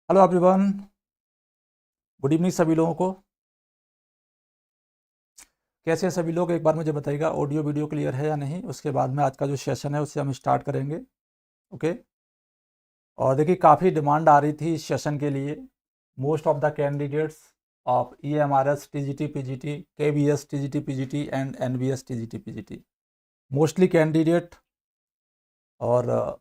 Hello everyone, good evening सभी लोगों को। कैसे हैं सभी लोग? एक बार मुझे बताइएगा ऑडियो वीडियो क्लियर है या नहीं। उसके बाद में आज का जो सेशन है उससे हम स्टार्ट करेंगे। ओके। और देखिए, काफ़ी डिमांड आ रही थी इस सेशन के लिए। Most of the candidates of EMRS TGT PGT KBS TGT PGT and NBS TGT PGT, mostly candidate और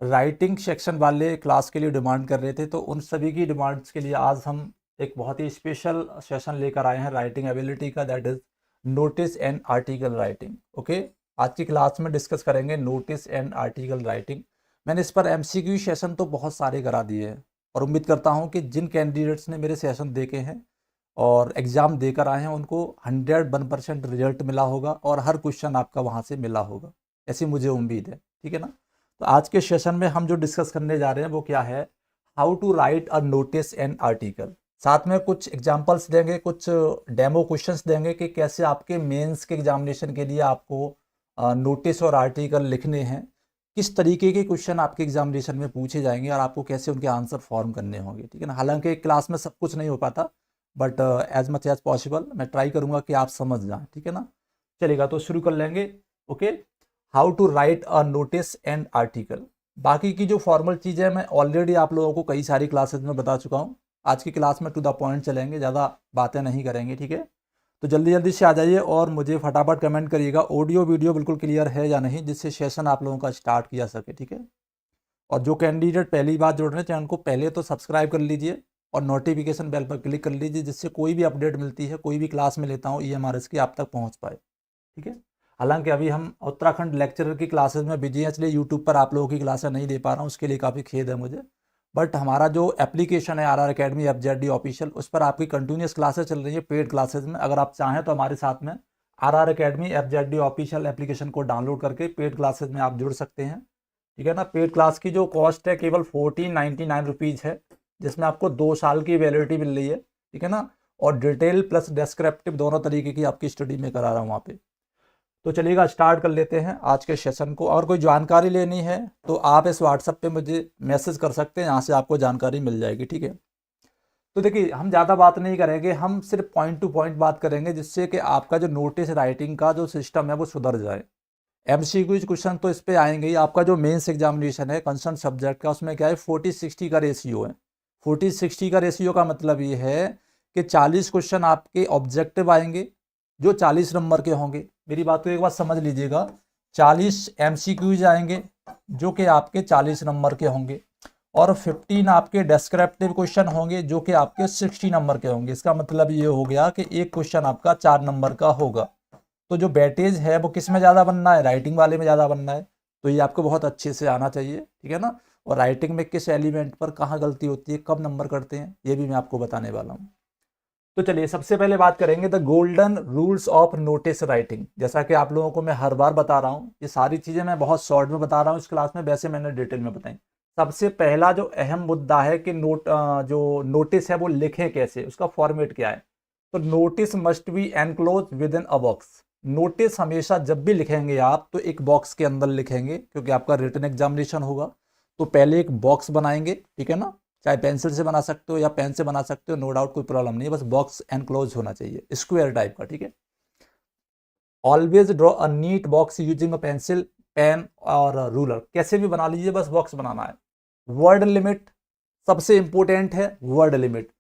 राइटिंग सेक्शन वाले क्लास के लिए डिमांड कर रहे थे। तो उन सभी की डिमांड्स के लिए आज हम एक बहुत ही स्पेशल सेशन लेकर आए हैं राइटिंग एबिलिटी का, that is notice and article writing. Okay. आज की क्लास में डिस्कस करेंगे नोटिस एंड आर्टिकल राइटिंग। मैंने इस पर MCQ सेशन तो बहुत सारे करा दिए हैं और उम्मीद करता हूं कि जिन कैंडिडेट्स ने मेरे सेशन देखे हैं और एग्ज़ाम देकर आए हैं उनको 101% रिजल्ट मिला होगा और हर क्वेश्चन आपका वहाँ से मिला होगा, ऐसी मुझे उम्मीद है। ठीक है ना? तो आज के सेशन में हम जो डिस्कस करने जा रहे हैं वो क्या है, how to write a notice and article. साथ में कुछ एग्जांपल्स देंगे, कुछ डेमो क्वेश्चंस देंगे कि कैसे आपके मेंस के एग्जामिनेशन के लिए आपको नोटिस और आर्टिकल लिखने हैं, किस तरीके के क्वेश्चन आपके एग्जामिनेशन में पूछे जाएंगे और आपको कैसे उनके आंसर फॉर्म करने होंगे। ठीक है ना? हालांकि क्लास में सब कुछ नहीं हो पाता, but as much as possible मैं ट्राई करूंगा कि आप समझ जाएं। ठीक है ना? चलेगा, तो शुरू कर लेंगे। Okay. How to write a notice and article. बाकी की जो फॉर्मल चीज़ें मैं ऑलरेडी आप लोगों को कई सारी क्लासेस में बता चुका हूँ। आज की क्लास में टू द पॉइंट चलेंगे, ज़्यादा बातें नहीं करेंगे। ठीक है? तो जल्दी जल्दी से आ जाइए और मुझे फटाफट कमेंट करिएगा ऑडियो वीडियो बिल्कुल क्लियर है या नहीं, जिससे सेशन आप लोगों का स्टार्ट किया सके। ठीक है? और जो कैंडिडेट पहली बार जुड़ रहे हैं चैनल को, पहले तो सब्सक्राइब कर लीजिए और नोटिफिकेशन बेल पर क्लिक कर लीजिए, जिससे कोई भी अपडेट मिलती है, कोई भी क्लास में लेता हूँ EMRS की, आप तक पहुँच पाए। ठीक है? हालांकि अभी हम उत्तराखंड लेक्चरर की क्लासेस में बिजी हैं, इसलिए यूट्यूब पर आप लोगों की क्लासें नहीं दे पा रहा हूँ, उसके लिए काफ़ी खेद है मुझे। बट हमारा जो एप्लीकेशन है RR Academy FZD ऑफिशियल, उस पर आपकी कंटिन्यूस क्लासेस चल रही है पेड क्लासेस में। अगर आप चाहें तो हमारे साथ में RR Academy FZD official application को डाउनलोड करके पेड क्लासेस में आप जुड़ सकते हैं। ठीक है ना? पेड क्लास की जो कॉस्ट है केवल 1499 रुपीज़ है, जिसमें आपको 2 साल की वैलिडिटी मिल रही है। ठीक है ना? और डिटेल प्लस डिस्क्रिप्टिव दोनों तरीके की आपकी स्टडी में करा रहा हूँ वहाँ पे। तो चलिएगा, स्टार्ट कर लेते हैं आज के सेशन को। और कोई जानकारी लेनी है तो आप इस व्हाट्सएप पे मुझे मैसेज कर सकते हैं, यहाँ से आपको जानकारी मिल जाएगी। ठीक है? तो देखिए, हम ज़्यादा बात नहीं करेंगे, हम सिर्फ पॉइंट टू पॉइंट बात करेंगे, जिससे कि आपका जो नोटिस राइटिंग का जो सिस्टम है वो सुधर जाए। MCQ क्वेश्चन तो इस पे आएंगे ही। आपका जो मेंस एग्जामिनेशन है कंसर्न सब्जेक्ट का, उसमें क्या है, 40-60 का रेशियो है। 40-60 का रेशियो का मतलब ये है कि 40 क्वेश्चन आपके ऑब्जेक्टिव आएंगे जो 40 नंबर के होंगे। मेरी बात को एक बार समझ लीजिएगा, 40 MCQs आएंगे जो कि आपके 40 नंबर के होंगे, और 15 आपके डेस्क्रिप्टिव क्वेश्चन होंगे जो कि आपके 60 नंबर के होंगे। इसका मतलब ये हो गया कि एक क्वेश्चन आपका 4 नंबर का होगा। तो जो बैटेज है वो किस में ज़्यादा बनना है, राइटिंग वाले में ज़्यादा बनना है। तो ये आपको बहुत अच्छे से आना चाहिए। ठीक है ना? और राइटिंग में किस एलिमेंट पर कहाँ गलती होती है, कब नंबर करते हैं, ये भी मैं आपको बताने वाला हूँ। तो चलिए, सबसे पहले बात करेंगे the golden rules of notice writing. जैसा कि आप लोगों को मैं हर बार बता रहा हूँ, ये सारी चीज़ें मैं बहुत शॉर्ट में बता रहा हूँ इस क्लास में, वैसे मैंने डिटेल में बताई। सबसे पहला जो अहम मुद्दा है कि जो नोटिस है वो लिखें कैसे, उसका फॉर्मेट क्या है। तो notice must be enclose with in a box. Notice हमेशा जब भी लिखेंगे आप तो एक बॉक्स के अंदर लिखेंगे, क्योंकि आपका रिटन एग्जामिनेशन होगा। तो पहले एक बॉक्स बनाएंगे। ठीक है ना? चाहे पेंसिल से बना सकते हो या पेन से बना सकते हो, नो डाउट, कोई प्रॉब्लम नहीं है, बस बॉक्स एनक्लोज होना चाहिए, स्क्वायर टाइप का। ठीक है? Always draw a neat box using a pencil, pen और रूलर। कैसे भी बना लीजिए, बस बॉक्स बनाना है। वर्ड लिमिट सबसे इंपॉर्टेंट है, वर्ड लिमिट।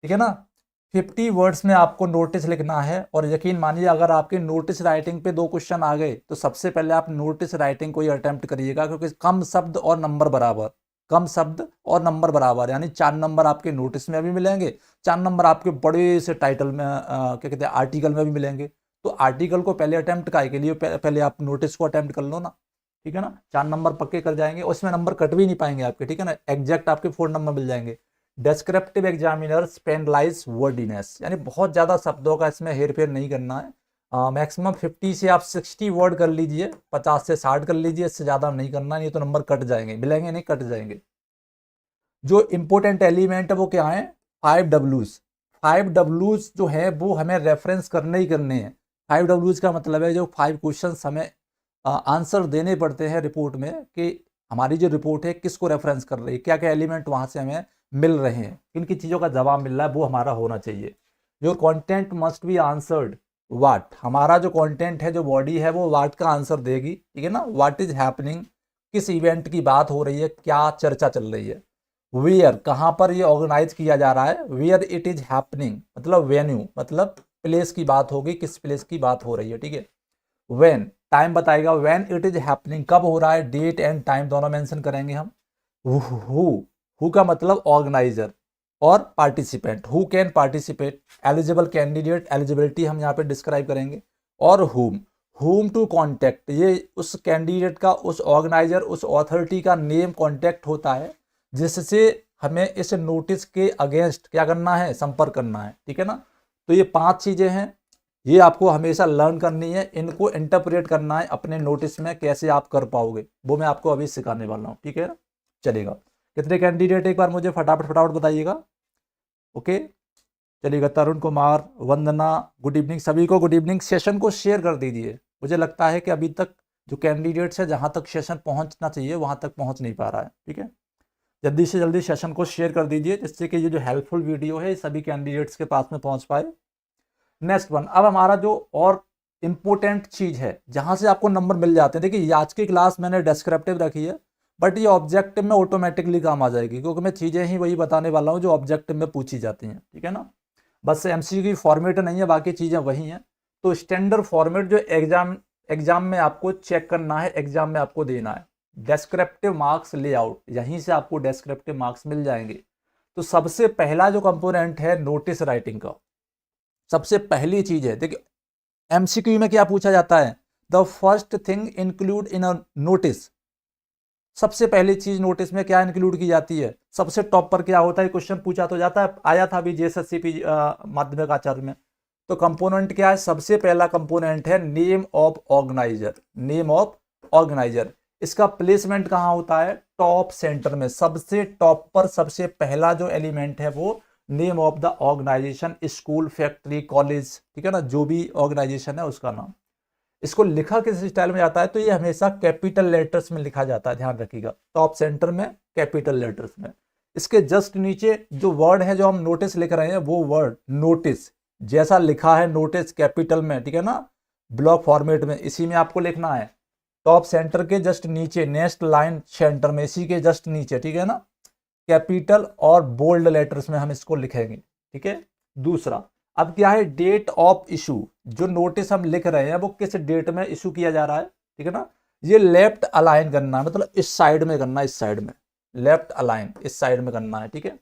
ठीक है ना? 50 वर्ड्स में आपको नोटिस लिखना है। और यकीन मानिए, अगर आपके नोटिस राइटिंग पे 2 क्वेश्चन आ गए तो सबसे पहले आप नोटिस राइटिंग को ही अटेम्प्ट करिएगा, क्योंकि कम शब्द और नंबर बराबर, कम शब्द और नंबर बराबर, यानी 4 नंबर आपके नोटिस में भी मिलेंगे, 4 नंबर आपके बड़े से टाइटल में क्या कहते हैं, आर्टिकल में भी मिलेंगे। तो आर्टिकल को पहले अटेम्प्ट काहे के लिए, पहले आप नोटिस को अटेम्प्ट कर लो ना। ठीक है ना? 4 नंबर पक्के कर जाएंगे, उसमें नंबर कट भी नहीं पाएंगे आपके। ठीक है ना? एग्जैक्ट आपके 4 नंबर मिल जाएंगे। डेस्क्रिप्टिव एग्जामिनर्स पेनलाइज वर्डिनेस, यानी बहुत ज़्यादा शब्दों का इसमें हेर फेर नहीं करना है। मैक्सिमम 50 से आप 60 वर्ड कर लीजिए, 50 से 60 कर लीजिए, इससे ज़्यादा नहीं करना, नहीं तो नंबर कट जाएंगे, मिलेंगे नहीं, कट जाएंगे। जो इंपॉर्टेंट एलिमेंट है वो क्या है, 5 Ws। 5 Ws जो है वो हमें रेफरेंस करने ही करने हैं। 5 Ws का मतलब है जो 5 क्वेश्चन हमें आंसर देने पड़ते हैं रिपोर्ट में, कि हमारी जो रिपोर्ट है किसको रेफरेंस कर रही है, क्या क्या एलिमेंट वहां से हमें मिल रहे हैं, किन की चीज़ों का जवाब मिल रहा है, वो हमारा होना चाहिए। Your content must be answered what, हमारा जो कंटेंट है, जो बॉडी है, वो व्हाट का आंसर देगी, ठीक है ना। व्हाट इज हैपनिंग, किस इवेंट की बात हो रही है, क्या चर्चा चल रही है। वेयर, कहाँ पर ये ऑर्गेनाइज किया जा रहा है। वेयर इट इज हैपनिंग मतलब वेन्यू, मतलब प्लेस की बात होगी, किस प्लेस की बात हो रही है, ठीक है। व्हेन, टाइम बताएगा, व्हेन इट इज हैपनिंग, कब हो रहा है, डेट एंड टाइम दोनों मेंशन करेंगे हम। हु का मतलब ऑर्गेनाइजर और participant, who can participate, eligible candidate, eligibility हम यहाँ पे डिस्क्राइब करेंगे, और हुम टू कॉन्टेक्ट, ये उस कैंडिडेट का, उस ऑर्गेनाइजर, उस अथॉरिटी का नेम कॉन्टेक्ट होता है जिससे हमें इस नोटिस के अगेंस्ट क्या करना है, संपर्क करना है, ठीक है ना। तो ये 5 चीजें हैं, ये आपको हमेशा लर्न करनी है, इनको इंटरप्रेट करना है अपने नोटिस में, कैसे आप कर पाओगे वो मैं आपको अभी सिखाने वाला हूँ, ठीक है ना। चलेगा, कितने कैंडिडेट एक बार मुझे फटाफट फटाफट बताइएगा। ओके चलिएगा, तरुण कुमार, वंदना, गुड इवनिंग सभी को, गुड इवनिंग। सेशन को शेयर कर दीजिए, मुझे लगता है कि अभी तक जो कैंडिडेट्स है, जहाँ तक सेशन पहुँचना चाहिए वहाँ तक पहुँच नहीं पा रहा है, ठीक है। जल्दी से जल्दी सेशन को शेयर कर दीजिए, जिससे कि ये जो हेल्पफुल वीडियो है सभी कैंडिडेट्स के पास में पहुँच पाए। नेक्स्ट वन, अब हमारा जो और इम्पोर्टेंट चीज़ है, जहाँ से आपको नंबर मिल जाते हैं, देखिए आज की क्लास मैंने डिस्क्रिप्टिव रखी है, बट ये ऑब्जेक्टिव में ऑटोमेटिकली काम आ जाएगी, क्योंकि मैं चीज़ें ही वही बताने वाला हूँ जो ऑब्जेक्टिव में पूछी जाती हैं, ठीक है ना। बस एमसीक्यू की फॉर्मेट नहीं है, बाकी चीज़ें वही हैं। तो स्टैंडर्ड फॉर्मेट जो एग्जाम में आपको चेक करना है, एग्जाम में आपको देना है, डेस्क्रिप्टिव मार्क्स लेआउट, यहीं से आपको डेस्क्रिप्टिव मार्क्स मिल जाएंगे। तो सबसे पहला जो कंपोनेंट है नोटिस राइटिंग का, सबसे पहली चीज है, देखिए एमसीक्यू में क्या पूछा जाता है, the first thing include in a notice, सबसे पहली चीज नोटिस में क्या इंक्लूड की जाती है, सबसे टॉप पर क्या होता है, क्वेश्चन पूछा तो जाता है, आया था अभी जेएसएससी माध्यमिक आचार्य में। तो कंपोनेंट क्या है, सबसे पहला कंपोनेंट है name of organiser, name of organiser. इसका प्लेसमेंट कहाँ होता है, टॉप सेंटर में, सबसे टॉप पर सबसे पहला जो एलिमेंट है वो name of the organisation, school, factory, college, ठीक है ना, जो भी ऑर्गेनाइजेशन है उसका नाम। इसको लिखा किस स्टाइल में जाता है, तो ये हमेशा कैपिटल लेटर्स में लिखा जाता है, ध्यान रखिएगा, टॉप सेंटर में कैपिटल लेटर्स में। इसके जस्ट नीचे जो वर्ड है, जो हम नोटिस लिख रहे हैं, वो वर्ड नोटिस जैसा लिखा है, नोटिस कैपिटल में, ठीक है ना, ब्लॉक फॉर्मेट में, इसी में आपको लिखना है। टॉप सेंटर के जस्ट नीचे, नेक्स्ट लाइन सेंटर में, इसी के जस्ट नीचे, ठीक है ना, कैपिटल और बोल्ड लेटर्स में हम इसको लिखेंगे, ठीक है। दूसरा, अब क्या है, डेट ऑफ इशू, जो नोटिस हम लिख रहे हैं वो किस डेट में इशू किया जा रहा है, ठीक है ना। ये लेफ्ट अलाइन करना है, मतलब इस साइड में करना है, इस साइड में लेफ्ट अलाइन, इस साइड में करना है, ठीक है।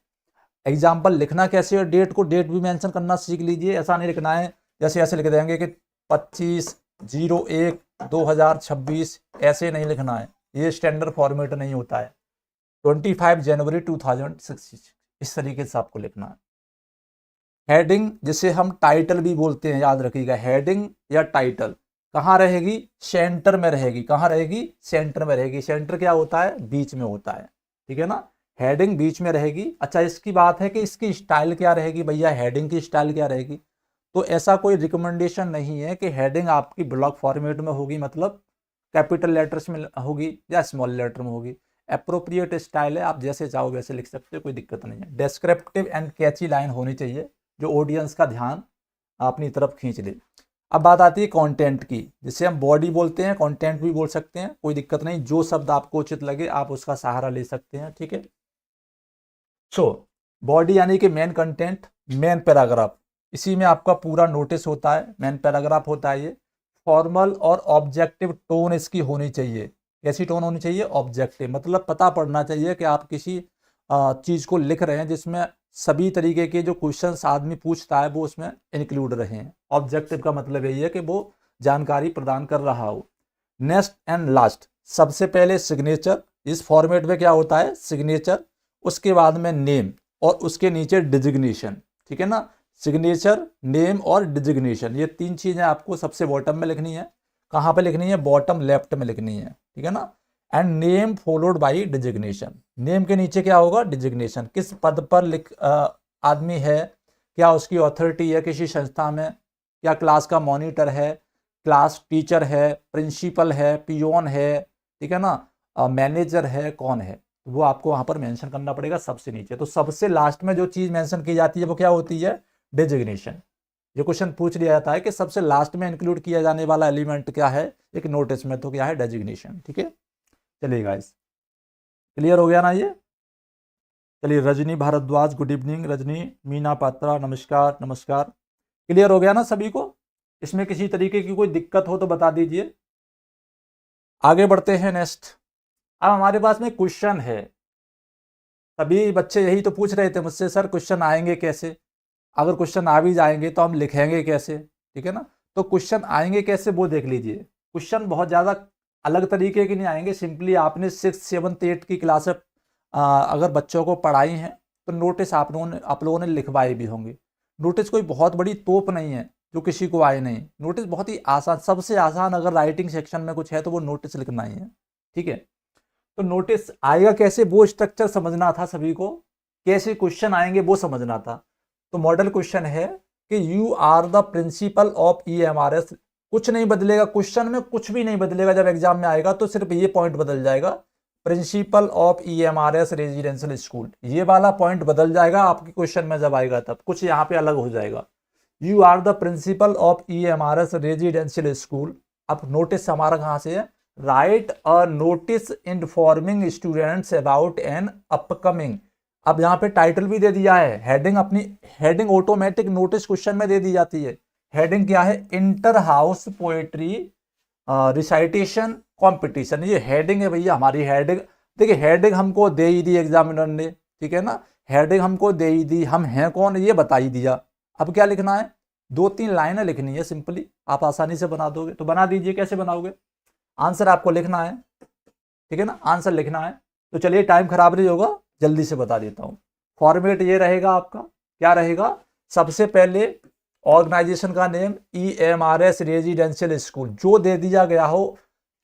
एग्जाम्पल लिखना कैसे है, डेट को, डेट भी मेंशन करना सीख लीजिए, ऐसा नहीं लिखना है जैसे ऐसे लिख देंगे कि 25/01/2026, ऐसे नहीं लिखना है, ये स्टैंडर्ड फॉर्मेट नहीं होता है। 25 जनवरी 2006, इस तरीके से आपको लिखना है। हेडिंग, जिसे हम टाइटल भी बोलते हैं, याद रखिएगा, हेडिंग या टाइटल कहाँ रहेगी, सेंटर में रहेगी, कहाँ रहेगी, सेंटर में रहेगी। सेंटर क्या होता है, बीच में होता है, ठीक है ना, हेडिंग बीच में रहेगी। अच्छा, इसकी बात है कि इसकी स्टाइल क्या रहेगी, भैया हेडिंग की स्टाइल क्या रहेगी, तो ऐसा कोई रिकमेंडेशन नहीं है कि हेडिंग आपकी ब्लॉक फॉर्मेट में होगी, मतलब कैपिटल लेटर्स में होगी या स्मॉल लेटर में होगी। अप्रोप्रिएट स्टाइल है, आप जैसे चाहो वैसे लिख सकते हो, कोई दिक्कत नहीं है। डेस्क्रिप्टिव एंड कैची लाइन होनी चाहिए जो ऑडियंस का ध्यान अपनी तरफ खींच ले। अब बात आती है कंटेंट की, जिसे हम बॉडी बोलते हैं, कंटेंट भी बोल सकते हैं, कोई दिक्कत नहीं, जो शब्द आपको उचित लगे आप उसका सहारा ले सकते हैं, ठीक है। सो बॉडी यानी कि मेन कंटेंट, मेन पैराग्राफ, इसी में आपका पूरा नोटिस होता है, मेन पैराग्राफ होता है ये। फॉर्मल और ऑब्जेक्टिव टोन इसकी होनी चाहिए, कैसी टोन होनी चाहिए, ऑब्जेक्टिव, मतलब पता पड़ना चाहिए कि आप किसी चीज़ को लिख रहे हैं जिसमें सभी तरीके के जो क्वेश्चंस आदमी पूछता है वो उसमें इंक्लूड रहे हैं। ऑब्जेक्टिव का मतलब यही है कि वो जानकारी प्रदान कर रहा हो। नेक्स्ट एंड लास्ट, सबसे पहले सिग्नेचर, इस फॉर्मेट में क्या होता है, सिग्नेचर, उसके बाद में नेम और उसके नीचे डिजिग्नेशन, ठीक है ना। सिग्नेचर, नेम और डिजिग्नेशन, ये 3 चीजें आपको सबसे बॉटम में लिखनी है। कहाँ पे लिखनी है, बॉटम लेफ्ट में लिखनी है, ठीक है ना। And name followed by designation, name के नीचे क्या होगा, डिजिग्नेशन, किस पद पर आदमी है, क्या उसकी अथॉरिटी है किसी संस्था में, क्या क्लास का मॉनिटर है, क्लास टीचर है, प्रिंसिपल है, पियोन है, ठीक है ना, मैनेजर है, कौन है, वो आपको वहां पर मेंशन करना पड़ेगा सबसे नीचे। तो सबसे लास्ट में जो चीज मेंशन की जाती है वो क्या होती है? डेजिग्नेशन। ये क्वेश्चन पूछ लिया जाता है कि सबसे लास्ट में इंक्लूड किया जाने वाला एलिमेंट क्या है एक नोटिस में, तो क्या है? डेजिग्नेशन। ठीक है, चलिए गाइस, क्लियर हो गया ना ये? चलिए, रजनी भारद्वाज गुड इवनिंग। रजनी, मीना पात्रा नमस्कार नमस्कार। क्लियर हो गया ना सभी को? इसमें किसी तरीके की कोई दिक्कत हो तो बता दीजिए। आगे बढ़ते हैं नेक्स्ट। अब हमारे पास में क्वेश्चन है, सभी बच्चे यही तो पूछ रहे थे मुझसे, सर क्वेश्चन आएंगे कैसे? अगर क्वेश्चन आ भी जाएंगे तो हम लिखेंगे कैसे? ठीक है ना, तो क्वेश्चन आएंगे कैसे वो देख लीजिए। क्वेश्चन बहुत ज़्यादा अलग तरीके के नहीं आएंगे। सिंपली आपने 6, 7, 8 की क्लास अगर बच्चों को पढ़ाई हैं तो नोटिस आप लोगों ने लिखवाए भी होंगे। नोटिस कोई बहुत बड़ी तोप नहीं है जो किसी को आए नहीं। नोटिस बहुत ही आसान, सबसे आसान अगर राइटिंग सेक्शन में कुछ है तो वो नोटिस लिखना ही है। ठीक है, तो नोटिस आएगा कैसे वो स्ट्रक्चर समझना था सभी को, कैसे क्वेश्चन आएंगे वो समझना था। तो मॉडल क्वेश्चन है कि you are the principal of EMRS। कुछ नहीं बदलेगा क्वेश्चन में, कुछ भी नहीं बदलेगा। जब एग्जाम में आएगा तो सिर्फ ये पॉइंट बदल जाएगा, principal of EMRS residential school, ये वाला पॉइंट बदल जाएगा आपके क्वेश्चन में जब आएगा, तब कुछ यहाँ पे अलग हो जाएगा। You are the principal of EMRS residential school. अब नोटिस हमारा कहाँ से है? Write a notice informing students about an upcoming. अब यहाँ पे टाइटल भी दे दिया है, हेडिंग, अपनी हेडिंग ऑटोमेटिक नोटिस क्वेश्चन में दे दी जाती है। हेडिंग क्या है? Inter house poetry recitation competition. ये हेडिंग है भैया हमारी। हेडिंग देखिए, हेडिंग हमको दे ही दी एग्जामिनर ने, ठीक है ना, हेडिंग हमको दे ही दी, हम हैं कौन ये बता ही दिया। अब क्या लिखना है? 2-3 लाइनें लिखनी है, सिंपली आप आसानी से बना दोगे। तो बना दीजिए, कैसे बनाओगे? आंसर आपको लिखना है, ठीक है ना, आंसर लिखना है। तो चलिए, टाइम खराब नहीं होगा, जल्दी से बता देता हूँ। फॉर्मेट ये रहेगा आपका, क्या रहेगा? सबसे पहले ऑर्गेनाइजेशन का नेम EMRS रेजिडेंशियल स्कूल, जो दे दिया गया हो,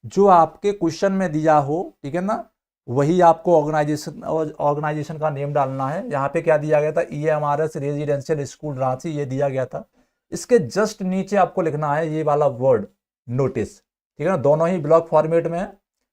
जो आपके क्वेश्चन में दिया हो, ठीक है ना, वही आपको ऑर्गेनाइजेशन का नेम डालना है। यहाँ पे क्या दिया गया था? EMRS रेजिडेंशियल स्कूल रांची, ये दिया गया था। इसके जस्ट नीचे आपको लिखना है ये वाला वर्ड नोटिस, ठीक है ना। दोनों ही ब्लॉक फॉर्मेट में है,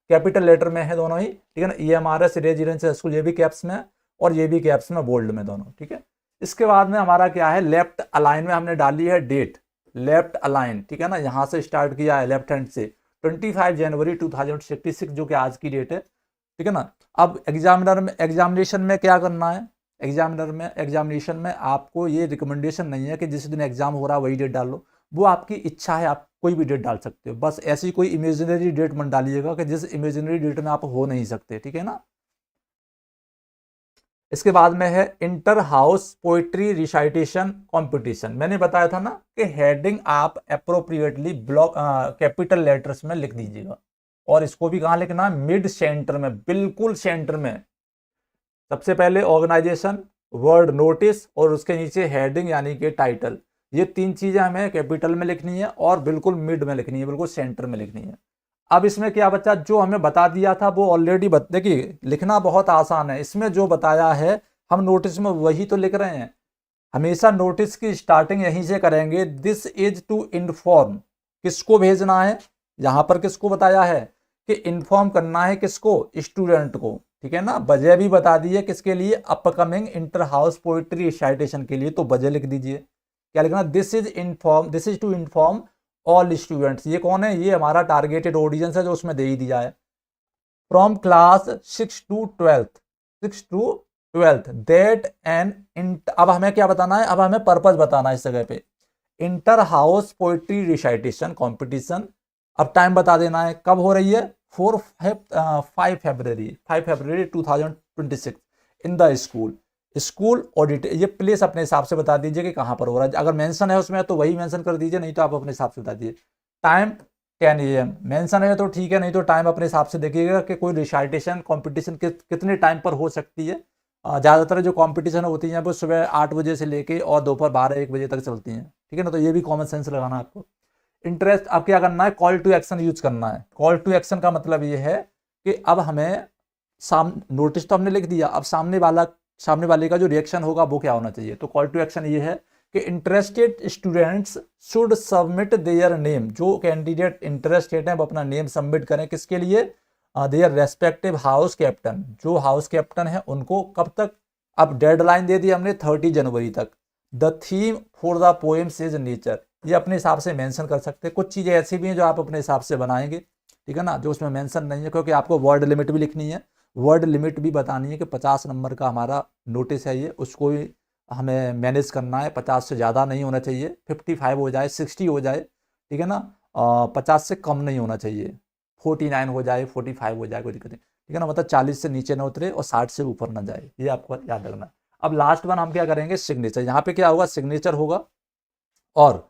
कैपिटल लेटर में है दोनों ही, ठीक है ना। EMRS रेजिडेंशियल स्कूल ये भी कैप्स में और ये भी कैप्स में, बोल्ड में दोनों, ठीक है। इसके बाद में हमारा क्या है? लेफ्ट अलाइन में हमने डाली है डेट, लेफ्ट अलाइन, ठीक है ना। यहाँ से स्टार्ट किया है लेफ्ट हैंड से, 25 जनवरी 2066 जो कि आज की डेट है, ठीक है ना। अब एग्जामिनेशन में क्या करना है? एग्जामिनेशन में आपको ये रिकमेंडेशन नहीं है कि जिस दिन एग्जाम हो रहा है वही डेट डाल लो, वो आपकी इच्छा है, आप कोई भी डेट डाल सकते हो। बस ऐसी कोई इमेजिनरी डेट मत डालिएगा कि जिस इमेजिनरी डेट में आप हो नहीं सकते, ठीक है ना। इसके बाद में है inter house poetry recitation competition. मैंने बताया था ना कि हेडिंग आप अप्रोप्रिएटली ब्लॉक कैपिटल लेटर्स में लिख दीजिएगा, और इसको भी कहाँ लिखना है? मिड सेंटर में, बिल्कुल सेंटर में। सबसे पहले ऑर्गेनाइजेशन, वर्ड नोटिस, और उसके नीचे हेडिंग यानी कि टाइटल। ये 3 चीजें हमें कैपिटल में लिखनी है और बिल्कुल मिड में लिखनी है, बिल्कुल सेंटर में लिखनी है। अब इसमें क्या बच्चा, जो हमें बता दिया था वो ऑलरेडी देखिए, लिखना बहुत आसान है। इसमें जो बताया है हम नोटिस में वही तो लिख रहे हैं। हमेशा नोटिस की स्टार्टिंग यहीं से करेंगे। दिस इज टू इन्फॉर्म, किसको भेजना है? यहां पर किसको बताया है कि इन्फॉर्म करना है, किसको? स्टूडेंट को, ठीक है ना। वजह भी बता दी है किसके लिए? Upcoming inter house poetry recitation के लिए, तो वजह लिख दीजिए। क्या लिखना? This is to inform all students. ये कौन है? ये हमारा टारगेटेड ऑडियंस है जो उसमें दे ही दिया है। From class 6 to 12th that an. अब हमें क्या बताना है? अब हमें पर्पज बताना है इस जगह पे, inter house poetry recitation competition. अब टाइम बता देना है, कब हो रही है? 5 फरवरी 2026 इन द स्कूल ऑडिट। ये प्लेस अपने हिसाब से बता दीजिए कि कहाँ पर हो रहा है। अगर मेंशन है उसमें तो वही मेंशन कर दीजिए, नहीं तो आप अपने हिसाब से बता दीजिए। टाइम 10 AM मेंशन है तो ठीक है, नहीं तो टाइम अपने हिसाब से देखिएगा कि कोई रिसाइटेशन कंपटीशन कितने टाइम पर हो सकती है। ज़्यादातर जो कंपटीशन होती हैं वो सुबह 8 बजे से लेके और दोपहर 12-1 बजे तक चलती हैं, ठीक है ना। तो ये भी कॉमन सेंस लगाना है आपको। इंटरेस्ट, अब क्या करना है? कॉल टू एक्शन यूज करना है। कॉल टू एक्शन का मतलब ये है कि अब हमें नोटिस तो हमने लिख दिया, अब सामने वाले का जो रिएक्शन होगा वो क्या होना चाहिए। तो कॉल टू एक्शन ये है कि interested students should submit their name. जो कैंडिडेट इंटरेस्टेड है वो अपना नेम सबमिट करें, किसके लिए? देयर रेस्पेक्टिव हाउस कैप्टन, जो हाउस कैप्टन है उनको कब तक, अब डेडलाइन दे दी हमने 30 जनवरी तक। The theme for the poems is nature, ये अपने हिसाब से मेंशन कर सकते हैं। कुछ चीज़ें ऐसी भी हैं जो आप अपने हिसाब से बनाएंगे, ठीक है ना, जो उसमें मेंशन नहीं है, क्योंकि आपको वर्ड लिमिट भी लिखनी है, वर्ड लिमिट भी बतानी है कि 50 नंबर का हमारा नोटिस है ये, उसको भी हमें मैनेज करना है। 50 से ज़्यादा नहीं होना चाहिए, 55 हो जाए, 60 हो जाए, ठीक है ना, 50 से कम नहीं होना चाहिए, 49 हो जाए, 45 हो जाए, कोई दिक्कत नहीं, ठीक है ना, मतलब 40 से नीचे ना उतरे और 60 से ऊपर ना जाए, ये आपको याद रखना है। अब लास्ट वन हम क्या करेंगे, सिग्नेचर। यहाँ पे क्या होगा, सिग्नेचर होगा, और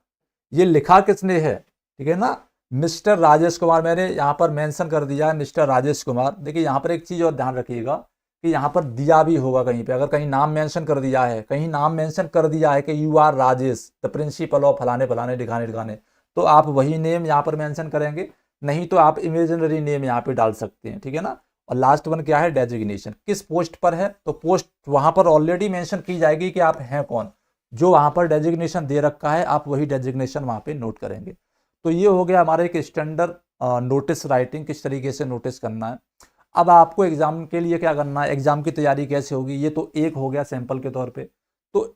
ये लिखा किसने है, ठीक है ना, मिस्टर राजेश कुमार, मैंने यहाँ पर मेंशन कर दिया है मिस्टर राजेश कुमार। देखिए यहाँ पर एक चीज़ और ध्यान रखिएगा कि यहाँ पर दिया भी होगा कहीं पे, अगर कहीं नाम मेंशन कर दिया है, कहीं नाम मेंशन कर दिया है कि you are Rajesh the principal of फलाने फलाने दिखाने दिखाने, तो आप वही नेम यहाँ पर मेंशन करेंगे, नहीं तो आप इमेजिनरी नेम यहाँ पे डाल सकते हैं, ठीक है ना। और लास्ट वन क्या है, डेजिग्नेशन, किस पोस्ट पर है, तो पोस्ट वहां पर ऑलरेडी मेंशन की जाएगी कि आप हैं कौन, जो वहां पर डेजिग्नेशन दे रखा है आप वही डेजिग्नेशन वहां पे नोट करेंगे। तो ये हो गया हमारा एक स्टैंडर्ड नोटिस राइटिंग, किस तरीके से नोटिस करना है। अब आपको एग्जाम के लिए क्या करना है, एग्जाम की तैयारी कैसे होगी, ये तो एक हो गया सैंपल के तौर पे। तो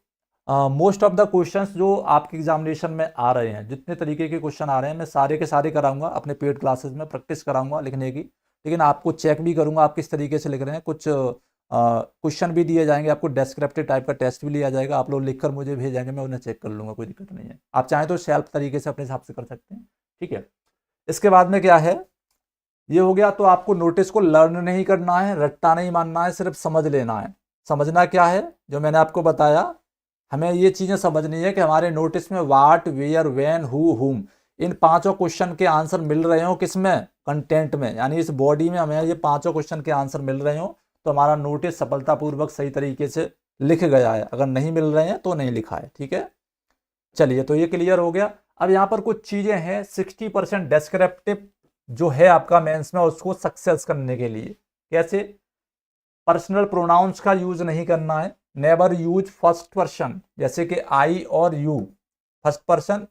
मोस्ट ऑफ द क्वेश्चंस जो आपके एग्जामिनेशन में आ रहे हैं, जितने तरीके के क्वेश्चन आ रहे हैं, मैं सारे के सारे कराऊंगा अपने पेड क्लासेस में, प्रैक्टिस कराऊंगा लिखने की, लेकिन आपको चेक भी करूंगा आप किस तरीके से लिख रहे हैं। कुछ क्वेश्चन भी दिए जाएंगे आपको, डेस्क्रिप्टिव टाइप का टेस्ट भी लिया जाएगा, आप लोग लिखकर मुझे भेजेंगे, मैं उन्हें चेक कर लूँगा, कोई दिक्कत नहीं है। आप चाहें तो सेल्फ तरीके से अपने हिसाब से कर सकते हैं, ठीक है। इसके बाद में क्या है, ये हो गया, तो आपको नोटिस को लर्न नहीं करना है, रट्टा नहीं मानना है, सिर्फ समझ लेना है। समझना क्या है, जो मैंने आपको बताया, हमें ये चीज़ें समझनी है कि हमारे नोटिस में वाट, वेयर, व्हेन, हु, हुम, इन पांचों क्वेश्चन के आंसर मिल रहे हो, किसमें, कंटेंट में, यानी इस बॉडी में हमें ये पांचों क्वेश्चन के आंसर मिल रहे हो, तो हमारा नोटिस सफलतापूर्वक सही तरीके से लिख गया है। अगर नहीं मिल रहे हैं तो नहीं लिखा है, ठीक है। चलिए, तो ये क्लियर हो गया। अब यहाँ पर कुछ चीज़ें हैं, 60% डेस्क्रिप्टिव जो है आपका मेंस में, उसको सक्सेस करने के लिए कैसे, पर्सनल प्रोनाउंस का यूज नहीं करना है, नेवर यूज फर्स्ट पर्सन, जैसे कि आई और you, first person,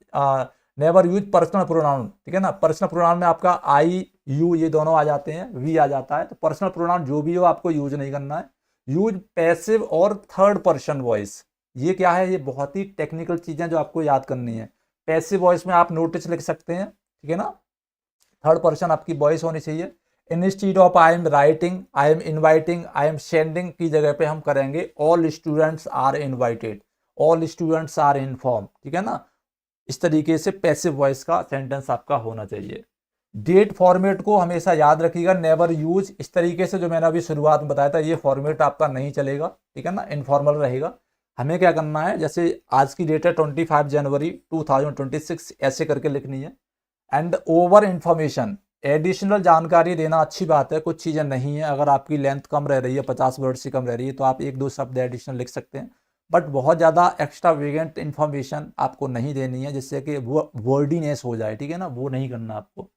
never use personal pronoun, ठीक है ना। पर्सनल प्रोनाउन में आपका आई, यू ये दोनों आ जाते हैं, वी आ जाता है, तो पर्सनल प्रोनाउन जो भी हो आपको यूज नहीं करना है। यूज पैसिव और थर्ड पर्सन वॉइस, ये क्या है, ये बहुत ही टेक्निकल चीजें जो आपको याद करनी है। पैसिव वॉइस में आप नोटिस लिख सकते हैं, ठीक है ना, थर्ड पर्सन आपकी वॉइस होनी चाहिए। Instead of I am writing, I am inviting, I am sending की जगह पे हम करेंगे all students are invited, all students are inform, ठीक है ना। इस तरीके से पैसिव वॉइस का सेंटेंस आपका होना चाहिए। डेट फॉर्मेट को हमेशा याद रखिएगा, नेवर यूज, इस तरीके से जो मैंने अभी शुरुआत में बताया था, ये फॉर्मेट आपका नहीं चलेगा, ठीक है ना, इनफॉर्मल रहेगा। हमें क्या करना है, जैसे आज की डेट है 25 जनवरी 2026, ऐसे करके लिखनी है। एंड ओवर इंफॉर्मेशन, एडिशनल जानकारी देना अच्छी बात है, कुछ चीज़ें नहीं है, अगर आपकी लेंथ कम रह रही है, 50 वर्ड से कम रह रही है, तो आप एक दो शब्द एडिशनल लिख सकते हैं, बट बहुत ज़्यादा एक्स्ट्रा वेगेंट इन्फॉर्मेशन आपको नहीं देनी है, जिससे कि वो वर्डीनेस हो जाए, ठीक है ना, वो नहीं करना आपको।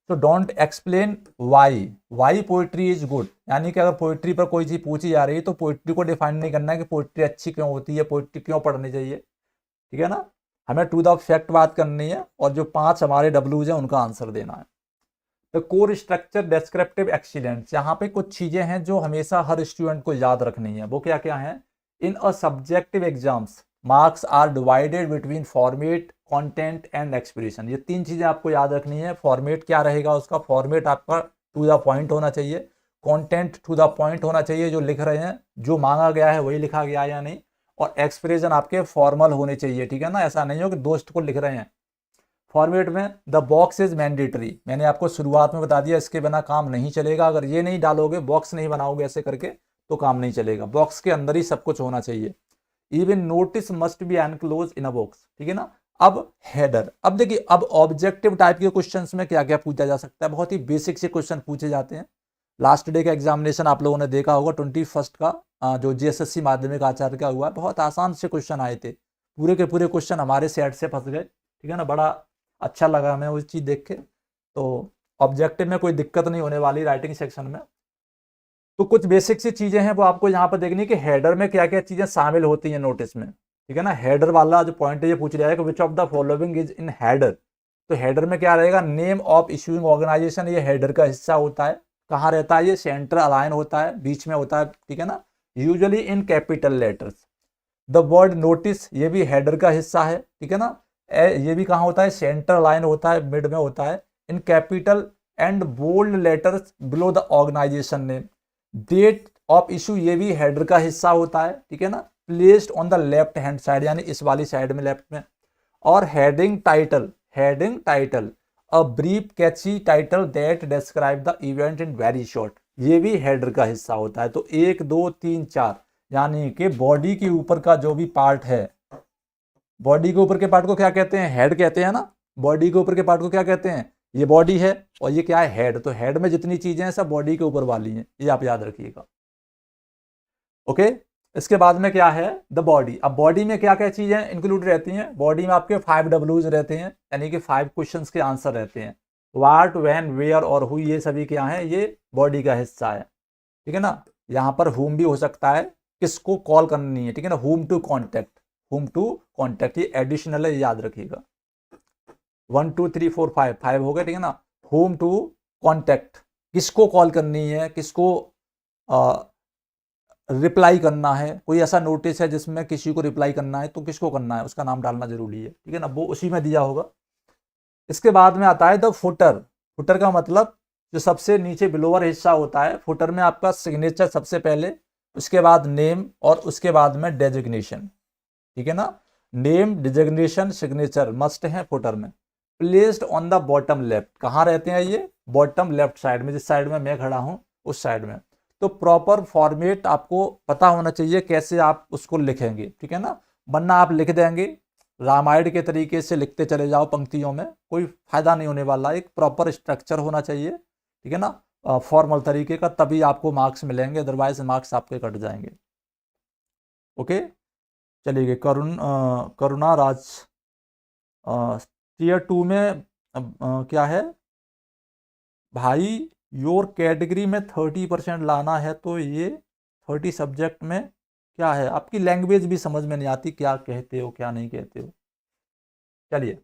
तो don't explain why poetry is good, यानी कि अगर पोइट्री पर कोई चीज़ पूछी जा रही है तो पोइट्री को डिफाइन नहीं करना है कि पोइट्री अच्छी क्यों होती है, पोइट्री क्यों पढ़नी चाहिए, ठीक है ना। हमें टू द फैक्ट बात करनी है, और जो 5 हमारे डब्ल्यूज हैं उनका आंसर देना है। तो कोर स्ट्रक्चर डेस्क्रिप्टिव एक्सीलेंस, यहाँ पे कुछ चीज़ें हैं जो हमेशा हर स्टूडेंट को याद रखनी है, वो क्या क्या है। In a subjective exams marks are divided between format, content and expression, ये 3 चीज़ें आपको याद रखनी है। फॉर्मेट क्या रहेगा उसका, फॉर्मेट आपका टू द पॉइंट होना चाहिए, कंटेंट टू द पॉइंट होना चाहिए, जो लिख रहे हैं जो मांगा गया है वही लिखा गया है या नहीं, और एक्सप्रेशन आपके फॉर्मल होने चाहिए, ठीक है ना, ऐसा नहीं हो कि दोस्त को लिख रहे हैं। फॉर्मेट में द बॉक्स इज मैंडेटरी, मैंने आपको शुरुआत में बता दिया, इसके बिना काम नहीं चलेगा, अगर ये नहीं डालोगे, बॉक्स नहीं बनाओगे ऐसे करके, तो काम नहीं चलेगा, बॉक्स के अंदर ही सब कुछ होना चाहिए। Even notice must be enclose in a box, ठीक है ना। अब हेडर, अब देखिए, अब ऑब्जेक्टिव टाइप के क्वेश्चंस में क्या क्या पूछा जा सकता है, बहुत ही बेसिक से क्वेश्चन पूछे जाते हैं। लास्ट डे का एग्जामिनेशन आप लोगों ने देखा होगा 21 का, जो जीएसएससी माध्यमिक आचार्य का हुआ, बहुत आसान से क्वेश्चन आए थे, पूरे के पूरे क्वेश्चन हमारे सेट से फंस गए, ठीक है ना। बड़ा अच्छा लगा हमें वो चीज़ देख के। तो ऑब्जेक्टिव में कोई दिक्कत नहीं होने वाली राइटिंग सेक्शन में। तो कुछ बेसिक सी चीज़ें हैं वो आपको यहाँ पर देखनी है कि हेडर में क्या क्या चीज़ें शामिल होती हैं नोटिस में, ठीक है ना। हेडर वाला जो पॉइंट है ये पूछ रहा है कि which of the following is in header, तो हेडर में क्या रहेगा, नेम ऑफ इशूइंग ऑर्गेनाइजेशन, ये हेडर का हिस्सा होता है, कहाँ रहता है ये, सेंटर अलाइन होता है, बीच में होता है, ठीक है ना, usually in capital letters. The word notice ये भी हेडर का हिस्सा है, ठीक है ना, ये भी कहाँ होता है, सेंटर लाइन होता है, मिड में होता है, in capital and bold letters below the organisation name. Date of issue ये भी हेडर का हिस्सा होता है, ठीक है ना, placed on the left hand side, यानी इस वाली साइड में, लेफ्ट में। और heading title a brief Kainchi title that describe the event in very short, ये भी हेडर का हिस्सा होता है। तो 1 2 3 4, यानी कि बॉडी के ऊपर का जो भी पार्ट है, बॉडी के ऊपर के पार्ट को क्या कहते हैं, हेड कहते हैं ना, बॉडी के ऊपर के पार्ट को क्या कहते हैं, ये बॉडी है और ये क्या है, हेड। तो हेड में जितनी चीजें हैं सब बॉडी के ऊपर वाली हैं, ये आप याद रखिएगा। ओके, इसके बाद में क्या है, द बॉडी। अब बॉडी में क्या क्या चीजें इंक्लूड रहती हैं, बॉडी में आपके 5 Ws रहते हैं, यानी कि 5 क्वेश्चंस के आंसर रहते हैं। व्हाट, व्हेन, वेयर और हु, ये सभी क्या है, ये बॉडी का हिस्सा है, ठीक है ना। यहाँ पर हुम भी हो सकता है, किसको कॉल करनी है, ठीक है ना, हुम टू कॉन्टेक्ट, ये एडिशनल है, याद रखिएगा। 1 2 3 4 5 हो गए, ठीक है ना। हुम टू कॉन्टेक्ट, किसको कॉल करनी है, किसको रिप्लाई करना है, कोई ऐसा नोटिस है जिसमें किसी को रिप्लाई करना है तो किसको करना है, उसका नाम डालना जरूरी है, ठीक है ना, वो उसी में दिया होगा। इसके बाद में आता है द फुटर का मतलब जो सबसे नीचे बिलोवर हिस्सा होता है, फुटर में आपका सिग्नेचर सबसे पहले, उसके बाद नेम और उसके बाद में डेजिग्नेशन, ठीक है ना। नेम, डिजिग्नेशन, सिग्नेचर मस्ट है फुटर में। Placed on the bottom left, कहाँ रहते हैं ये, बॉटम लेफ्ट साइड में, जिस साइड में मैं खड़ा हूं उस साइड में। तो प्रॉपर फॉर्मेट आपको पता होना चाहिए कैसे आप उसको लिखेंगे, ठीक है ना, वरना आप लिख देंगे रामायण के तरीके से लिखते चले जाओ पंक्तियों में, कोई फायदा नहीं होने वाला। एक प्रॉपर स्ट्रक्चर होना चाहिए, ठीक है ना, फॉर्मल तरीके का, तभी आपको मार्क्स मिलेंगे, अदरवाइज मार्क्स आपके कट जाएंगे। ओके, चलिए करुणा राज टीयर 2 में क्या है भाई, योर कैटेगरी में 30% लाना है, तो ये 30 सब्जेक्ट में क्या है, आपकी लैंग्वेज भी समझ में नहीं आती, क्या कहते हो क्या नहीं कहते हो। चलिए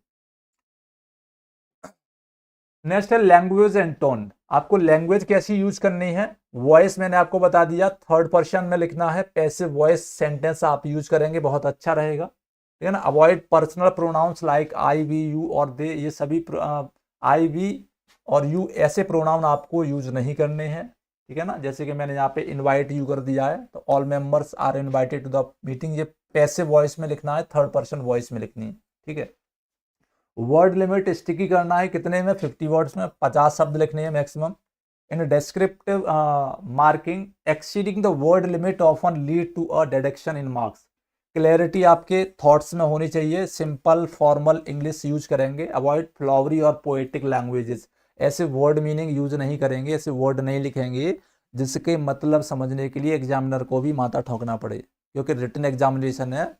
नेक्स्ट है लैंग्वेज एंड टोन। आपको लैंग्वेज कैसी यूज करनी है, वॉइस मैंने आपको बता दिया, 3rd पर्सन में लिखना है, पैसिव वॉइस सेंटेंस आप यूज करेंगे, बहुत अच्छा रहेगा, ठीक है ना। Avoid personal pronouns like I, we, you और दे, ये सभी आई, वी और यू ऐसे प्रोनाउन आपको यूज नहीं करने हैं, ठीक है ना। जैसे कि मैंने यहाँ पे इनवाइट यू कर दिया है, तो all members are invited to the meeting, ये पैसिव वॉइस में लिखना है, 3rd पर्सन वॉइस में लिखनी है, ठीक है। वर्ड लिमिट स्टिकी करना है, कितने में, 50 वर्ड्स में, 50 शब्द लिखने हैं maximum. In descriptive marking exceeding the word limit often lead to a deduction in marks. Clarity आपके थॉट्स में होनी चाहिए, सिंपल फॉर्मल इंग्लिश यूज करेंगे। अवॉइड फ्लॉवरी और पोएटिक लैंग्वेजेस, ऐसे वर्ड मीनिंग यूज नहीं करेंगे, ऐसे वर्ड नहीं लिखेंगे जिसके मतलब समझने के लिए एग्जामिनर को भी माथा ठोकना पड़े, क्योंकि रिटन एग्जामिनेशन है,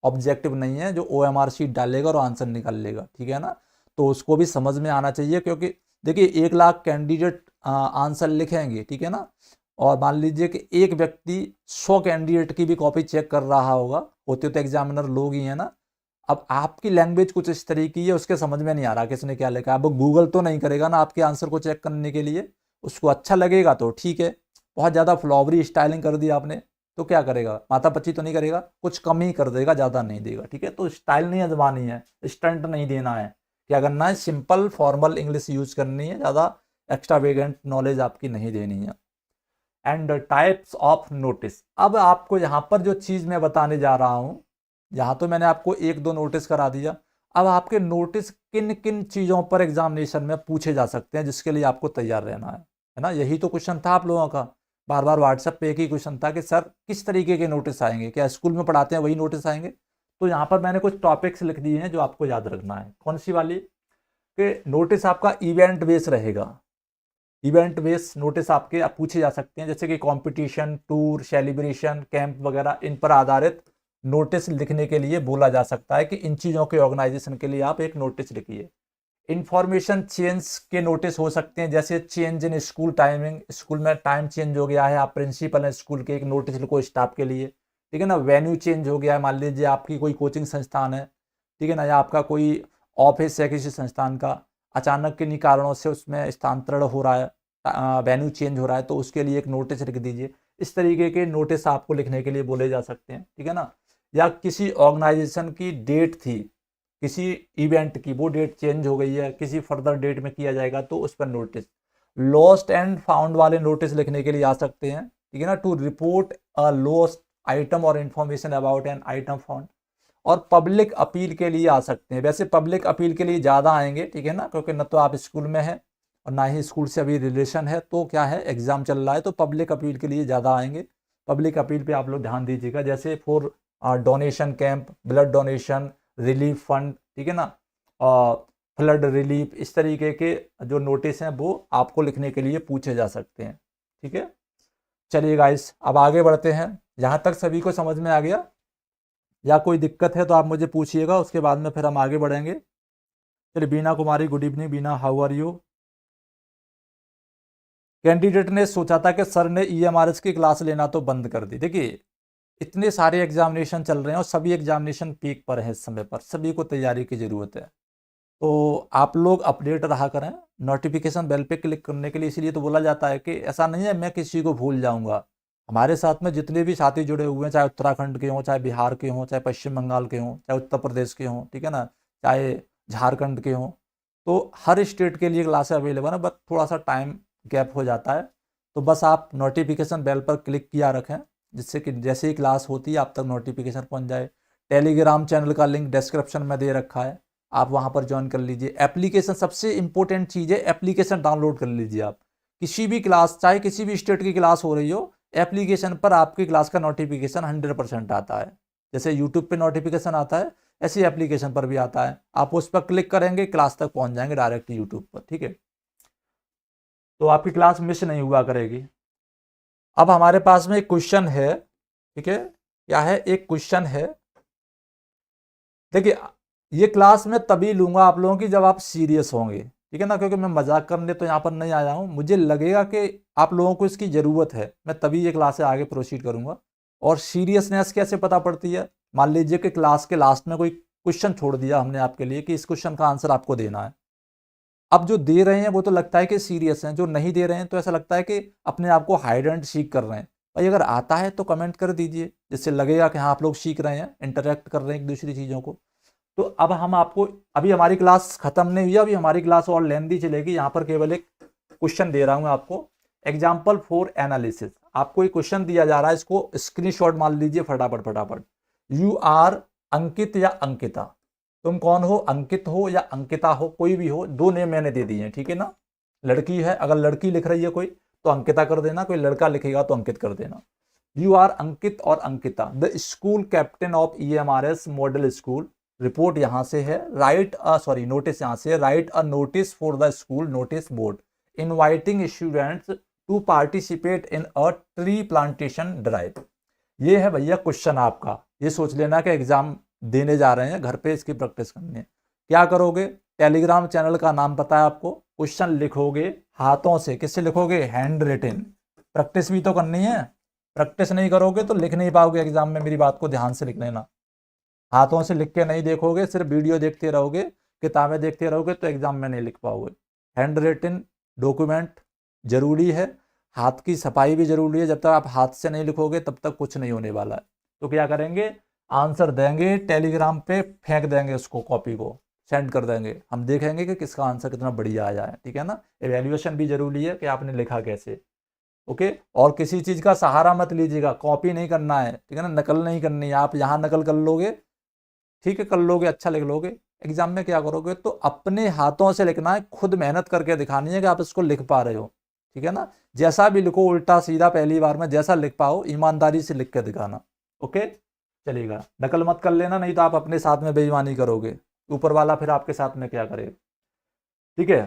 ऑब्जेक्टिव नहीं है जो OMR शीट डालेगा और आंसर निकाल लेगा, ठीक है ना। तो उसको भी समझ में आना चाहिए, क्योंकि देखिए 1 लाख कैंडिडेट आंसर लिखेंगे, ठीक है ना, और मान लीजिए कि एक व्यक्ति 100 कैंडिडेट की भी कॉपी चेक कर रहा होगा, होते तो एग्जामिनर लोग ही है ना। अब आपकी लैंग्वेज कुछ इस तरीके की है, उसके समझ में नहीं आ रहा किसने क्या लिखा, अब गूगल तो नहीं करेगा ना आपके आंसर को चेक करने के लिए, उसको अच्छा लगेगा तो ठीक है, बहुत ज़्यादा फ्लॉवरी स्टाइलिंग कर दी आपने तो क्या करेगा, माथापच्ची तो नहीं करेगा, कुछ कम ही कर देगा, ज़्यादा नहीं देगा, ठीक है। तो स्टाइल नहीं आजमानी है, स्टंट नहीं देना है, क्या करना है, सिंपल फॉर्मल इंग्लिश यूज करनी है, ज़्यादा एक्स्ट्रावेगेंट नॉलेज आपकी नहीं देनी है। एंड टाइप्स ऑफ नोटिस, अब आपको यहाँ पर जो चीज़ मैं बताने जा रहा हूँ, यहाँ तो मैंने आपको 1 2 नोटिस करा दिया, अब आपके नोटिस किन किन चीज़ों पर एग्जामिनेशन में पूछे जा सकते हैं, जिसके लिए आपको तैयार रहना है ना। यही तो क्वेश्चन था आप लोगों का, बार बार व्हाट्सएप पे एक ही क्वेश्चन था कि सर किस तरीके के नोटिस आएंगे, क्या स्कूल में पढ़ाते हैं वही नोटिस आएंगे। तो यहाँ पर मैंने कुछ टॉपिक्स लिख दिए हैं जो आपको याद रखना है। कौन सी वाली, कि नोटिस आपका इवेंट बेस रहेगा, इवेंट बेस नोटिस आपके आप पूछे जा सकते हैं, जैसे कि कंपटीशन, टूर, सेलिब्रेशन, कैंप वगैरह, इन पर आधारित नोटिस लिखने के लिए बोला जा सकता है कि इन चीज़ों के ऑर्गेनाइजेशन के लिए आप एक नोटिस लिखिए। इंफॉर्मेशन चेंज के नोटिस हो सकते हैं, जैसे change in school timing, school में टाइम चेंज हो गया है, आप प्रिंसिपल हैं स्कूल के, एक नोटिस लिखो स्टाफ के लिए, ठीक है ना। वेन्यू चेंज हो गया है, मान लीजिए आपकी कोई कोचिंग संस्थान है, ठीक है ना, या आपका कोई ऑफिस है किसी संस्थान का, अचानक किन्हीं कारणों से उसमें स्थानांतरण हो रहा है, वेन्यू चेंज हो रहा है तो उसके लिए एक नोटिस लिख दीजिए। इस तरीके के नोटिस आपको लिखने के लिए बोले जा सकते हैं, ठीक है ना। या किसी ऑर्गेनाइजेशन की डेट थी, किसी इवेंट की, वो डेट चेंज हो गई है, किसी फर्दर डेट में किया जाएगा तो उस पर नोटिस। लॉस्ट एंड फाउंड वाले नोटिस लिखने के लिए आ सकते हैं, ठीक है ना। To report a lost item और information about an item found. और पब्लिक अपील के लिए आ सकते हैं। वैसे पब्लिक अपील के लिए ज़्यादा आएंगे, ठीक है ना, क्योंकि न तो आप स्कूल में हैं और ना ही स्कूल से अभी रिलेशन है, तो क्या है एग्जाम चल रहा है, तो पब्लिक अपील के लिए ज़्यादा आएंगे। पब्लिक अपील पे आप लोग ध्यान दीजिएगा, जैसे for donation camp, blood donation, relief fund, ठीक है ना, फ्लड रिलीफ, इस तरीके के जो नोटिस हैं वो आपको लिखने के लिए पूछे जा सकते हैं, ठीक है। चलिए गाइस, अब आगे बढ़ते हैं। यहाँ तक सभी को समझ में आ गया? या कोई दिक्कत है तो आप मुझे पूछिएगा, उसके बाद में फिर हम आगे बढ़ेंगे। चलिए, Beena Kumari, good evening Beena, how are you. Candidate ने सोचा था कि सर ने ईएमआरएस की क्लास लेना तो बंद कर दी। देखिए, इतने सारे एग्जामिनेशन चल रहे हैं और सभी एग्जामिनेशन पीक पर है इस समय पर, सभी को तैयारी की ज़रूरत है। तो आप लोग अपडेट रहा करें, नोटिफिकेशन बेल पे क्लिक करने के लिए। इसीलिए तो बोला जाता है कि ऐसा नहीं है मैं किसी को भूल जाऊंगा। हमारे साथ में जितने भी साथी जुड़े हुए हैं, चाहे उत्तराखंड के हों, चाहे बिहार के हों, चाहे पश्चिम बंगाल के हों, चाहे उत्तर प्रदेश के हों, ठीक है ना, चाहे झारखंड के हों, तो हर स्टेट के लिए क्लासें अवेलेबल है, बस थोड़ा सा टाइम गैप हो जाता है। तो बस आप नोटिफिकेशन बेल पर क्लिक किया रखें, जिससे कि जैसे ही क्लास होती है आप तक नोटिफिकेशन पहुंच जाए। टेलीग्राम चैनल का लिंक डिस्क्रिप्शन में दे रखा है, आप वहां पर ज्वाइन कर लीजिए। एप्लीकेशन सबसे इंपॉर्टेंट चीज़ है, एप्लीकेशन डाउनलोड कर लीजिए आप। किसी भी क्लास, चाहे किसी भी स्टेट की क्लास हो रही हो, एप्लीकेशन पर आपकी क्लास का नोटिफिकेशन 100% आता है। जैसे यूट्यूब पे नोटिफिकेशन आता है, ऐसी एप्लीकेशन पर भी आता है। आप उस पर क्लिक करेंगे, क्लास तक पहुंच जाएंगे डायरेक्ट यूट्यूब पर, ठीक है। तो आपकी क्लास मिस नहीं हुआ करेगी। अब हमारे पास में एक क्वेश्चन है, ठीक है, क्या है, एक क्वेश्चन है। देखिए, ये क्लास मैं तभी लूंगा आप लोगों की जब आप सीरियस होंगे, ठीक है ना, क्योंकि मैं मजाक करने तो यहाँ पर नहीं आया हूँ। मुझे लगेगा कि आप लोगों को इसकी ज़रूरत है, मैं तभी ये क्लास से आगे प्रोसीड करूँगा। और सीरियसनेस कैसे पता पड़ती है? मान लीजिए कि क्लास के लास्ट में कोई क्वेश्चन छोड़ दिया हमने आपके लिए कि इस क्वेश्चन का आंसर आपको देना है। अब जो दे रहे हैं वो तो लगता है कि सीरियस हैं, जो नहीं दे रहे हैं तो ऐसा लगता है कि अपने आप को हाइड एंड सीक कर रहे हैं। भाई, अगर आता है तो कमेंट कर दीजिए, जिससे लगेगा कि हाँ आप लोग सीख रहे हैं, इंटरेक्ट कर रहे हैं एक दूसरी चीज़ों को। तो अब हम आपको, अभी हमारी क्लास खत्म नहीं हुई, अभी हमारी क्लास और लेंदी चलेगी। यहाँ पर केवल एक क्वेश्चन दे रहा हूँ आपको, एग्जाम्पल फॉर एनालिसिस। आपको एक क्वेश्चन दिया जा रहा है, इसको स्क्रीनशॉट मार लीजिए फटाफट फटाफट। यू आर अंकित या अंकिता, तुम कौन हो? अंकित हो या अंकिता हो, कोई भी हो, दो नेम मैंने दे दिए हैं, ठीक है ना। लड़की है, अगर लड़की लिख रही है कोई तो अंकिता कर देना, कोई लड़का लिखेगा तो अंकित कर देना। यू आर अंकित और Ankita, the school captain of EMRS model school. Report यहां से है, नोटिस यहां से, write a notice for the school notice board inviting students to participate in a tree plantation drive. ये है भैया क्वेश्चन आपका। ये सोच लेना कि एग्जाम देने जा रहे हैं, घर पे इसकी प्रैक्टिस करनी है। क्या करोगे? टेलीग्राम चैनल का नाम पता है आपको, क्वेश्चन लिखोगे हाथों से। किससे लिखोगे? Hand written. प्रैक्टिस भी तो करनी है, प्रैक्टिस नहीं करोगे तो लिख नहीं पाओगे एग्जाम में। मेरी बात को ध्यान से लिख लेना, हाथों से लिख के नहीं देखोगे, सिर्फ वीडियो देखते रहोगे, किताबें देखते रहोगे तो एग्जाम में नहीं लिख पाओगे। हैंड रिटन डॉक्यूमेंट जरूरी है, हाथ की सफाई भी जरूरी है। जब तक आप हाथ से नहीं लिखोगे तब तक कुछ नहीं होने वाला है। तो क्या करेंगे? आंसर देंगे, टेलीग्राम पे फेंक देंगे, उसको कॉपी को सेंड कर देंगे। हम देखेंगे कि किसका आंसर कितना बढ़िया आया है, ठीक है ना। एवेल्युएशन भी जरूरी है कि आपने लिखा कैसे, ओके। और किसी चीज का सहारा मत लीजिएगा, कॉपी नहीं करना है, ठीक है ना, नकल नहीं करनी है। आप यहाँ नकल कर लोगे, ठीक है, कर लोगे, अच्छा लिख लोगे, एग्जाम में क्या करोगे? तो अपने हाथों से लिखना है, खुद मेहनत करके दिखानी है कि आप इसको लिख पा रहे हो, ठीक है ना। जैसा भी लिखो, उल्टा सीधा, पहली बार में जैसा लिख पाओ, ईमानदारी से लिख के दिखाना, ओके। चलेगा, नकल मत कर लेना, नहीं तो आप अपने साथ में बेईमानी करोगे, ऊपर वाला फिर आपके साथ में क्या करेगा, ठीक है।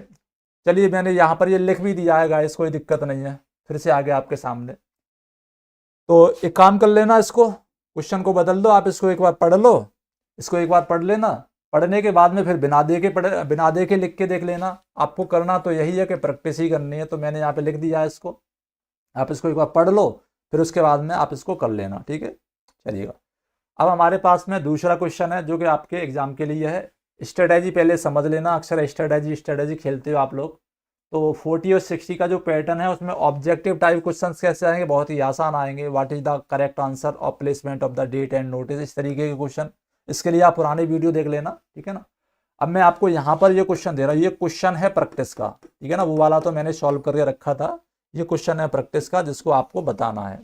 चलिए, मैंने यहाँ पर ये लिख भी दिया है गाइस, कोई दिक्कत नहीं है, फिर से आ गया आपके सामने। तो एक काम कर लेना, इसको क्वेश्चन को बदल दो, आप इसको एक बार पढ़ लो, इसको एक बार पढ़ लेना। पढ़ने के बाद में फिर बिना दे के लिख के देख लेना। आपको करना तो यही है कि प्रैक्टिस ही करनी है। तो मैंने यहाँ पे लिख दिया है इसको, आप इसको एक बार पढ़ लो, फिर उसके बाद में आप इसको कर लेना, ठीक है। चलिएगा, अब हमारे पास में दूसरा क्वेश्चन है जो कि आपके एग्जाम के लिए है। स्ट्रेटेजी पहले समझ लेना, अक्सर स्ट्रेटेजी खेलते हो आप लोग, तो 40 और 60 का जो पैटर्न है उसमें ऑब्जेक्टिव टाइप क्वेश्चन कैसे आएंगे, बहुत ही आसान आएंगे। What is the correct answer और placement of the date and notice, इस तरीके के क्वेश्चन। इसके लिए आप पुरानी वीडियो देख लेना, ठीक है ना। अब मैं आपको यहाँ पर ये क्वेश्चन दे रहा हूँ, ये क्वेश्चन है प्रैक्टिस का, ठीक है ना। वो वाला तो मैंने सॉल्व करके रखा था, ये क्वेश्चन है प्रैक्टिस का जिसको आपको बताना है।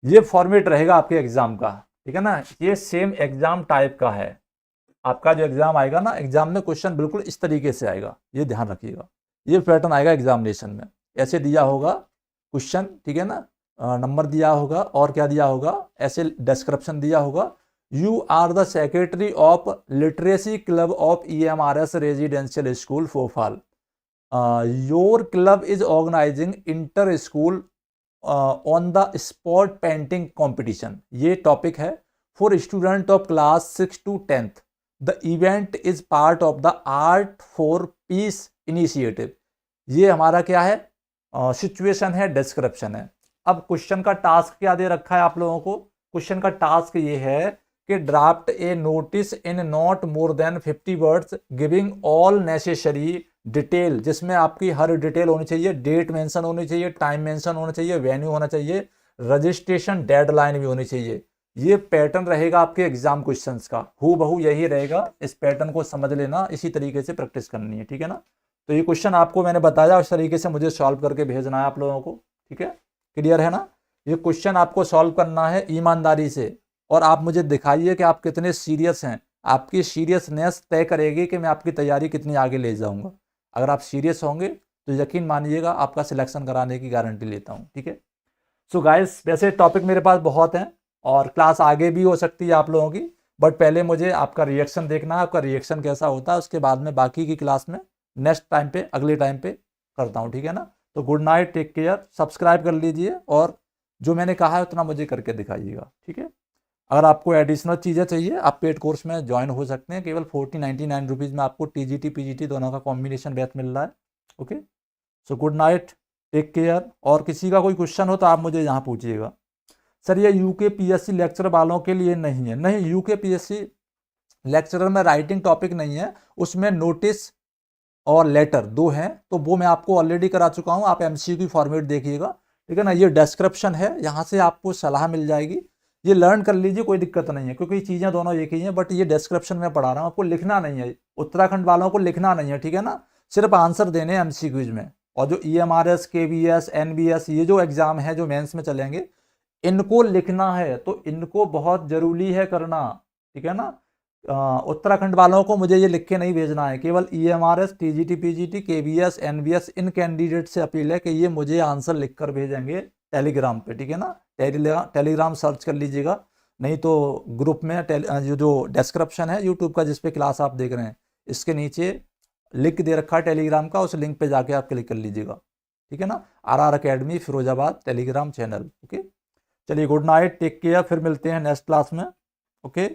ये फॉर्मेट रहेगा आपके एग्जाम का, ठीक है ना। ये सेम एग्जाम टाइप का है, आपका जो एग्जाम आएगा ना, एग्जाम में क्वेश्चन बिल्कुल इस तरीके से आएगा, ये ध्यान रखिएगा। ये पैटर्न आएगा एग्जामिनेशन में, ऐसे दिया होगा क्वेश्चन, ठीक है ना। नंबर दिया होगा और क्या दिया होगा, ऐसे डिस्क्रिप्शन दिया होगा। You are the secretary of literacy club of EMRS residential school Bhopal. Your club is organising inter school on the spot painting competition. ये टॉपिक है for student of class 6 to 10th। The event is part of the art for peace initiative. ये हमारा क्या है, situation है, description है। अब question का टास्क क्या दे रखा है आप लोगों को, क्वेश्चन का टास्क ये है कि draft A notice in not more than 50 words giving all necessary detail, जिसमें आपकी हर डिटेल होनी चाहिए, डेट मेंशन होनी चाहिए, टाइम मेंशन होना चाहिए, वेन्यू होना चाहिए, रजिस्ट्रेशन डेडलाइन भी होनी चाहिए। ये पैटर्न रहेगा आपके एग्जाम क्वेश्चंस का, हूबहू यही रहेगा। इस पैटर्न को समझ लेना, इसी तरीके से प्रैक्टिस करनी है, ठीक है ना। तो ये क्वेश्चन आपको मैंने बताया, उस तरीके से मुझे सॉल्व करके भेजना है आप लोगों को, ठीक है, क्लियर है ना। ये क्वेश्चन आपको सॉल्व करना है ईमानदारी से, और आप मुझे दिखाइए कि आप कितने सीरियस हैं। आपकी सीरियसनेस तय करेगी कि मैं आपकी तैयारी कितनी आगे ले जाऊंगा। अगर आप सीरियस होंगे तो यकीन मानिएगा आपका सिलेक्शन कराने की गारंटी लेता हूँ, ठीक है। सो गाइस, वैसे टॉपिक मेरे पास बहुत हैं और क्लास आगे भी हो सकती है आप लोगों की, बट पहले मुझे आपका रिएक्शन देखना है, आपका रिएक्शन कैसा होता है, उसके बाद में बाकी की क्लास में नेक्स्ट टाइम पे, अगले टाइम पे करता हूँ, ठीक है ना। तो good night, take care, subscribe कर लीजिए और जो मैंने कहा है उतना मुझे करके दिखाइएगा, ठीक है। अगर आपको एडिशनल चीज़ें चाहिए आप पेड कोर्स में ज्वाइन हो सकते हैं, केवल 40-99 रुपीज़ में आपको TGT PGT दोनों का कॉम्बिनेशन बैच मिल रहा है, okay. So good night, take care. और किसी का कोई क्वेश्चन हो तो आप मुझे यहाँ पूछिएगा। सर ये UKPSC लेक्चर वालों के लिए नहीं है, नहीं, UKPSC लेक्चरर में राइटिंग टॉपिक नहीं है, उसमें नोटिस और लेटर दो हैं, तो वो मैं आपको ऑलरेडी करा चुका हूँ। आप MCQ फॉर्मेट देखिएगा, ठीक है ना। ये डिस्क्रिप्शन है, यहाँ से आपको सलाह मिल जाएगी, ये लर्न कर लीजिए, कोई दिक्कत नहीं है, क्योंकि चीज़ें दोनों एक ही हैं। बट ये डिस्क्रिप्शन में पढ़ा रहा हूँ, आपको लिखना नहीं है, उत्तराखंड वालों को लिखना नहीं है, ठीक है ना, सिर्फ आंसर देने हैं MCQs में। और जो EMRS KVS NBS ये जो एग्जाम है जो मेंस में चलेंगे, इनको लिखना है, तो इनको बहुत जरूरी है करना, ठीक है ना। उत्तराखंड वालों को मुझे ये लिख के नहीं भेजना है, केवल EMRS TGT PGT KVS NBS इन कैंडिडेट से अपील है कि ये मुझे आंसर लिख कर भेजेंगे टेलीग्राम पे, ठीक है ना। टेलीग्राम सर्च कर लीजिएगा, नहीं तो ग्रुप में जो डिस्क्रिप्शन है यूट्यूब का जिस पे क्लास आप देख रहे हैं, इसके नीचे लिंक दे रखा है टेलीग्राम का, उस लिंक पे जाके आप क्लिक कर लीजिएगा, ठीक है ना। RR academy Firozabad Telegram channel, okay. चलिए गुड नाइट, टेक केयर, फिर मिलते हैं नेक्स्ट क्लास में, ओके।